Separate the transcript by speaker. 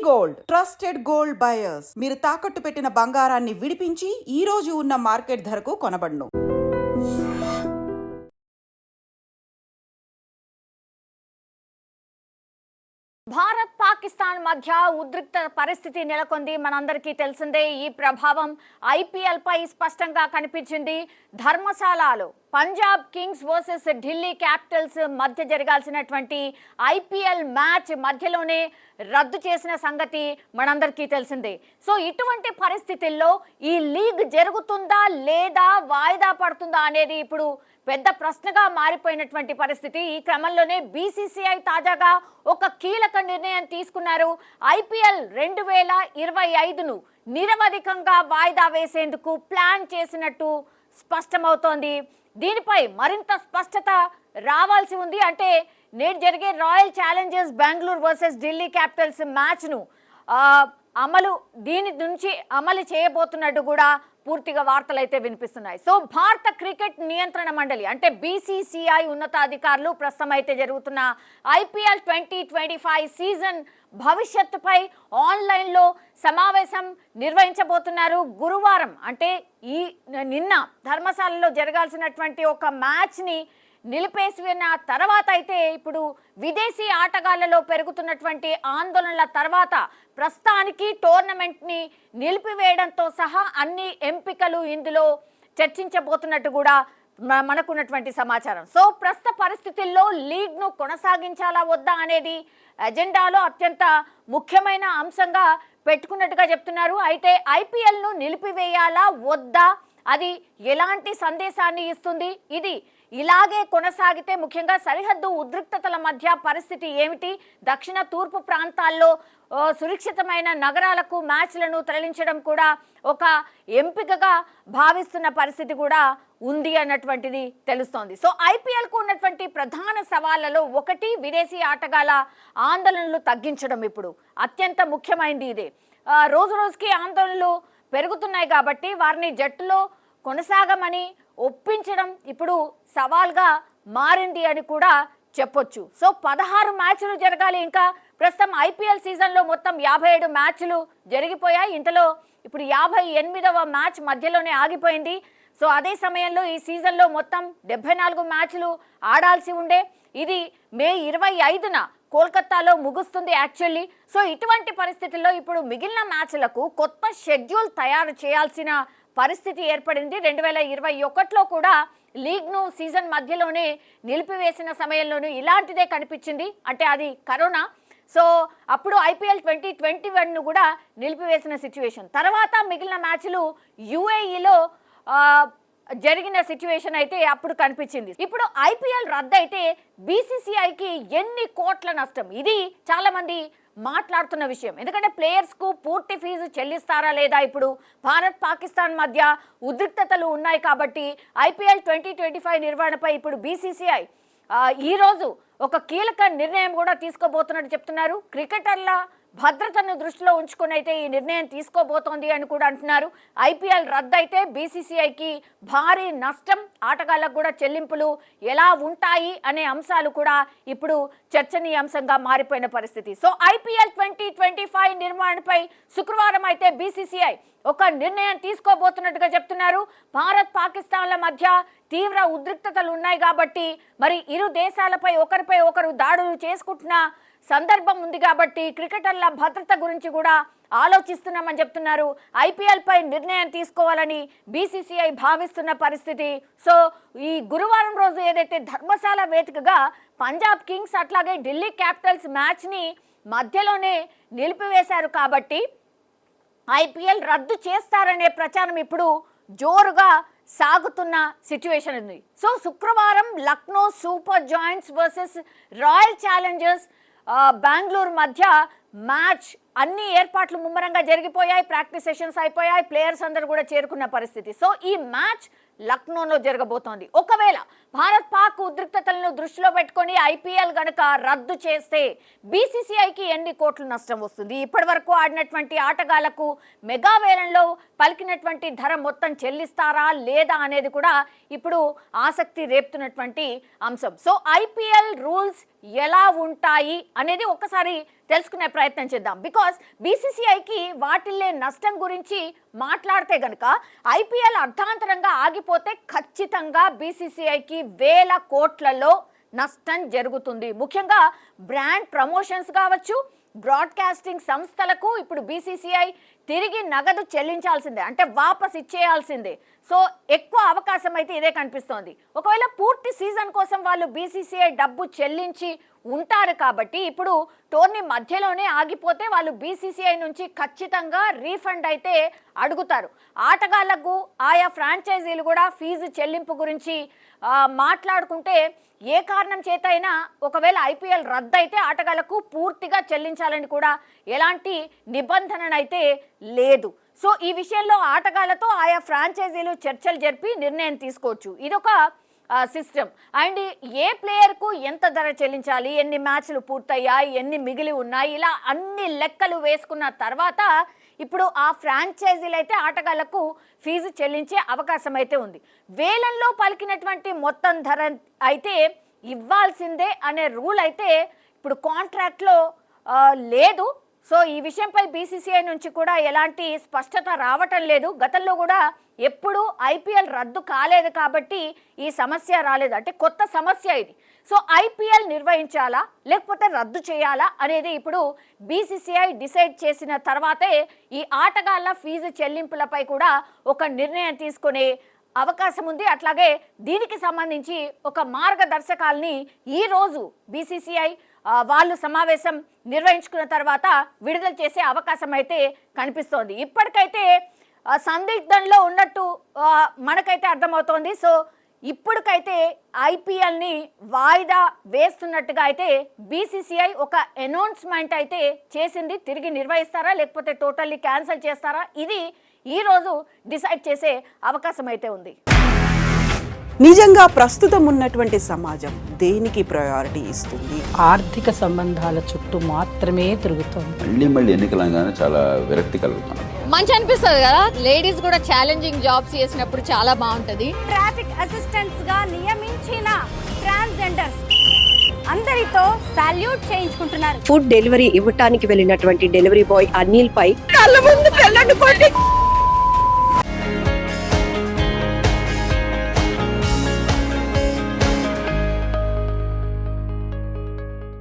Speaker 1: Gold trusted gold buyers మీరు తాకట్టు పెట్టిన బంగారాన్ని విడిపించి ఈ రోజు ఉన్న మార్కెట్ ధరకు కొనబడును.
Speaker 2: భారత్ పాకిస్తాన్ మధ్య ఉద్రిక్త పరిస్థితి నెలకొంది. మనందరికీ తెలిసిందే. ఈ ప్రభావం ఐపీఎల్ పై స్పష్టంగా కనిపించింది. ధర్మశాలలో Punjab kings versus Delhi capitals మధ్య జరగాల్సినటువంటి ఐపీఎల్ మ్యాచ్ మధ్యలోనే రద్దు చేసిన సంగతి మనందరికీ తెలిసిందే. సో ఇటువంటి పరిస్థితుల్లో ఈ లీగ్ జరుగుతుందా లేదా వాయిదా పడుతుందా అనేది ఇప్పుడు పెద్ద ప్రశ్నగా మారిపోయినటువంటి పరిస్థితి. ఈ క్రమంలోనే బీసీసీఐ తాజాగా ఒక కీలక నిర్ణయం తీసుకున్నారు. ఐపీఎల్ 2025ను నిరవధికంగా వాయిదా వేసేందుకు ప్లాన్ చేసినట్టు స్పష్టమవుతోంది. దీనిపై మరింత స్పష్టత రావాల్సి ఉంది. అంటే నేడు జరిగే royal Challengers Bengaluru versus Delhi Capitals మ్యాచ్ను దీని నుంచి అమలు చేయబోతున్నట్టు కూడా పూర్తిగా వార్తలు అయితే వినిపిస్తున్నాయి. సో భారత క్రికెట్ నియంత్రణ మండలి అంటే బీసీసీఐ ఉన్నతాధికారులు ప్రస్తుతం అయితే జరుగుతున్న ఐపీఎల్ 2025 సీజన్ భవిష్యత్తుపై ఆన్లైన్లో సమావేశం నిర్వహించబోతున్నారు. గురువారం అంటే నిన్న ధర్మశాలలో జరగాల్సినటువంటి ఒక మ్యాచ్ని నిలిపేసిన తర్వాత అయితే ఇప్పుడు విదేశీ ఆటగాళ్లలో పెరుగుతున్నటువంటి ఆందోళనల తర్వాత ప్రస్తుతానికి టోర్నమెంట్ని నిలిపివేయడంతో సహా అన్ని ఎంపికలు ఇందులో చర్చించబోతున్నట్టు కూడా మనకున్నటువంటి సమాచారం. సో ప్రస్తుత పరిస్థితుల్లో లీగ్ను కొనసాగించాలా వద్దా అనేది ఎజెండాలో అత్యంత ముఖ్యమైన అంశంగా పెట్టుకున్నట్టుగా చెప్తున్నారు. అయితే ఐపీఎల్ను నిలిపివేయాలా వద్దా, అది ఎలాంటి సందేశాన్ని ఇస్తుంది, ఇది ఇలాగే కొనసాగితే ముఖ్యంగా సరిహద్దు ఉద్రిక్తతల మధ్య పరిస్థితి ఏమిటి, దక్షిణ తూర్పు ప్రాంతాల్లో సురక్షితమైన నగరాలకు మ్యాచ్లను తరలించడం కూడా ఒక ఎంపికగా భావిస్తున్న పరిస్థితి కూడా ఉంది అన్నటువంటిది తెలుస్తోంది. సో ఐపీఎల్కు ఉన్నటువంటి ప్రధాన సవాళ్లలో ఒకటి విదేశీ ఆటగాళ్ల ఆందోళనలు తగ్గించడం. ఇప్పుడు అత్యంత ముఖ్యమైనది ఇదే. రోజు రోజుకి ఆందోళనలు పెరుగుతున్నాయి కాబట్టి వారిని జట్టులో కొనసాగమని ఒప్పించడం ఇప్పుడు సవాల్గా మారింది అని కూడా చెప్పొచ్చు. సో 16 మ్యాచ్లు జరగాలి. ఇంకా ప్రస్తుతం ఐపీఎల్ సీజన్లో మొత్తం 57 మ్యాచ్లు జరిగిపోయాయి. ఇంతలో ఇప్పుడు 58వ మ్యాచ్ మధ్యలోనే ఆగిపోయింది. సో అదే సమయంలో ఈ సీజన్లో మొత్తం 74 మ్యాచ్లు ఆడాల్సి ఉండే. ఇది మే 25న కోల్కతాలో ముగుస్తుంది యాక్చువల్లీ. సో ఇటువంటి పరిస్థితుల్లో ఇప్పుడు మిగిలిన మ్యాచ్లకు కొత్త షెడ్యూల్ తయారు చేయాల్సిన పరిస్థితి ఏర్పడింది. 2021లో కూడా లీగ్ను సీజన్ మధ్యలోనే నిలిపివేసిన సమయంలోనూ ఇలాంటిదే కనిపించింది. అంటే అది కరోనా. సో అప్పుడు ఐపీఎల్ 2021ను కూడా నిలిపివేసిన సిచ్యువేషన్. తర్వాత మిగిలిన మ్యాచ్లు యుఏఈలో జరిగిన సిచ్యువేషన్ అయితే అప్పుడు కనిపించింది. ఇప్పుడు ఐపీఎల్ రద్దు అయితే బీసీసీఐకి ఎన్ని కోట్ల నష్టం, ఇది చాలా మంది మాట్లాడుతున్న విషయం. ఎందుకంటే ప్లేయర్స్కు పూర్తి ఫీజు చెల్లిస్తారా లేదా, ఇప్పుడు భారత్ పాకిస్తాన్ మధ్య ఉద్రిక్తతలు ఉన్నాయి కాబట్టి ఐపీఎల్ 2025 నిర్వహణపై ఇప్పుడు బీసీసీఐ ఈరోజు ఒక కీలక నిర్ణయం కూడా తీసుకోబోతున్నట్టు చెప్తున్నారు. క్రికెటర్ల భద్రతను దృష్టిలో ఉంచుకుని అయితే ఈ నిర్ణయం తీసుకోబోతోంది అని కూడా అంటున్నారు. ఐపీఎల్ రద్దు అయితే బీసీసీఐకి భారీ నష్టం, ఆటగాళ్లకు కూడా చెల్లింపులు ఎలా ఉంటాయి అనే అంశాలు కూడా ఇప్పుడు చర్చనీయాంశంగా మారిపోయిన పరిస్థితి. సో ఐపీఎల్ 2025 నిర్మాణపై శుక్రవారం అయితే బీసీసీఐ ఒక నిర్ణయం తీసుకోబోతున్నట్టుగా చెప్తున్నారు. భారత్ పాకిస్తాన్ల మధ్య తీవ్ర ఉద్రిక్తతలు ఉన్నాయి కాబట్టి మరి ఇరు దేశాలపై ఒకరిపై ఒకరు దాడులు చేసుకుంటున్న సందర్భం ఉంది కాబట్టి క్రికెటర్ల భద్రత గురించి కూడా ఆలోచిస్తున్నామని చెప్తున్నారు. ఐపీఎల్ పై నిర్ణయం తీసుకోవాలని బీసీసీఐ భావిస్తున్న పరిస్థితి. సో ఈ గురువారం రోజు ఏదైతే ధర్మశాల వేదికగా పంజాబ్ కింగ్స్ అట్లాగే ఢిల్లీ క్యాపిటల్స్ మ్యాచ్ని మధ్యలోనే నిలిపివేశారు కాబట్టి ఐపీఎల్ రద్దు చేస్తారనే ప్రచారం ఇప్పుడు జోరుగా సాగుతున్న సిచ్యువేషన్ ఉంది. సో శుక్రవారం Lucknow super joints versus royal Challengers Bengaluru మధ్య మ్యాచ్ అన్ని ఏర్పాట్లు ముమ్మరంగా జరిగిపోయాయి. ప్రాక్టీస్ సెషన్స్ అయిపోయాయి. ప్లేయర్స్ అందరూ కూడా చేరుకున్న పరిస్థితి. సో ఈ మ్యాచ్ లక్నోలో జరగబోతోంది. ఒకవేళ భారత్ పాక్ ఉద్రిక్తతలను దృష్టిలో పెట్టుకొని ఐపీఎల్ గనక రద్దు చేస్తే బీసీసీఐకి ఎన్ని కోట్ల నష్టం వస్తుంది, ఇప్పటి వరకు ఆడినటువంటి ఆటగాళ్లకు మెగా వేలంలో పలికినటువంటి ధర మొత్తం చెల్లిస్తారా లేదా అనేది కూడా ఇప్పుడు ఆసక్తి రేపుతున్నటువంటి అంశం. సో ఐపీఎల్ రూల్స్ ఎలా ఉంటాయి అనేది ఒక్కసారి తెలుసుకునే ప్రయత్నం చేద్దాం. బికాజ్ బికాస్ బీసీసీఐకి వాటిల్లే నష్టం గురించి మాట్లాడితే గనుక ఐపీఎల్ అర్ధాంతరంగా ఆగిపోతే ఖచ్చితంగా బీసీసీఐకి వేల కోట్లలో నష్టం జరుగుతుంది. ముఖ్యంగా బ్రాండ్ ప్రమోషన్స్ కావచ్చు, బ్రాడ్కాస్టింగ్ సంస్థలకు ఇప్పుడు బీసీసీఐ తిరిగి నగదు చెల్లించాల్సిందే, అంటే వాపస్ ఇచ్చేయాల్సిందే. సో ఎక్కువ అవకాశం అయితే ఇదే కనిపిస్తోంది. ఒకవేళ పూర్తి సీజన్ కోసం వాళ్ళు బీసీసీఐ డబ్బు చెల్లించి ఉంటారు కాబట్టి ఇప్పుడు టోర్నీ మధ్యలోనే ఆగిపోతే వాళ్ళు బీసీసీఐ నుంచి ఖచ్చితంగా రీఫండ్ అయితే అడుగుతారు. ఆటగాళ్లకు ఆయా ఫ్రాంచైజీలు కూడా ఫీజు చెల్లింపు గురించి మాట్లాడుకుంటే ఏ కారణం చేత అయినా ఒకవేళ ఐపీఎల్ రద్దయితే ఆటగాళ్లకు పూర్తిగా చెల్లించాలని కూడా ఎలాంటి నిబంధన అయితే లేదు. సో ఈ విషయంలో ఆటగాళ్లతో ఆయా ఫ్రాంచైజీలు చర్చలు జరిపి నిర్ణయం తీసుకోవచ్చు. ఇదొక సిస్టమ్. అండ్ ఏ ప్లేయర్కు ఎంత ధర చెల్లించాలి, ఎన్ని మ్యాచ్లు పూర్తయ్యాయి, ఎన్ని మిగిలి ఉన్నాయి, ఇలా అన్ని లెక్కలు వేసుకున్న తర్వాత ఇప్పుడు ఆ ఫ్రాంచైజీలు అయితే ఆటగాళ్లకు ఫీజు చెల్లించే అవకాశం అయితే ఉంది. వేలంలో పలికినటువంటి మొత్తం ధర అయితే ఇవ్వాల్సిందే అనే రూల్ అయితే ఇప్పుడు కాంట్రాక్ట్లో లేదు. సో ఈ విషయంపై బీసీసీఐ నుంచి కూడా ఎలాంటి స్పష్టత రావటం లేదు. గతంలో కూడా ఎప్పుడు ఐపీఎల్ రద్దు కాలేదు కాబట్టి ఈ సమస్య రాలేదు, అంటే కొత్త సమస్య ఇది. సో ఐపీఎల్ నిర్వహించాలా లేకపోతే రద్దు చేయాలా అనేది ఇప్పుడు బీసీసీఐ డిసైడ్ చేసిన తర్వాతే ఈ ఆటగాళ్ల ఫీజు చెల్లింపులపై కూడా ఒక నిర్ణయం తీసుకునే అవకాశం ఉంది. అట్లాగే దీనికి సంబంధించి ఒక మార్గదర్శకాల్ని ఈ రోజు బీసీసీఐ వాళ్ళు సమావేశం నిర్వహించుకున్న తర్వాత విడుదల చేసే అవకాశం అయితే కనిపిస్తోంది. ఇప్పటికైతే సందిగ్ధంలో ఉన్నట్టు మనకైతే అర్థమవుతోంది. సో ఇప్పటికైతే ఐపీఎల్ని వాయిదా వేస్తున్నట్టుగా అయితే బీసీసీఐ ఒక అనౌన్స్మెంట్ అయితే చేసింది. తిరిగి నిర్వహిస్తారా లేకపోతే టోటల్లీ క్యాన్సిల్ చేస్తారా, ఇది ఈ రోజు డిసైడ్ చేసే అవకాశం అయితే ఉంది.
Speaker 1: నిజంగా ప్రస్తుతం ఉన్నటువంటి సమాజం దేనికి ప్రయారిటీ ఇస్తుంది?
Speaker 3: ఆర్థిక సంబంధాల చుట్టూ మాత్రమే తిరుగుతుంది.
Speaker 4: మళ్ళీ ఎన్నికలంగానే చాలా విరక్తి కలుగుతాను.
Speaker 5: మంచి అనిపిస్తుంది కదా, లేడీస్ కూడా ఛాలెంజింగ్ జాబ్స్ చేసినప్పుడు చాలా బాగుంటది.
Speaker 6: ట్రాఫిక్ అసిస్టెంట్స్ గా నియమించిన ట్రాన్స్జెండర్స్ అందరితో సాల్యూట్ చేయించుకుంటున్నారు.
Speaker 7: ఫుడ్ డెలివరీ ఇవ్వటానికి వెళ్ళినటువంటి డెలివరీ బాయ్ అనిల్ పై కళ్ళ ముందు పెళ్ళండి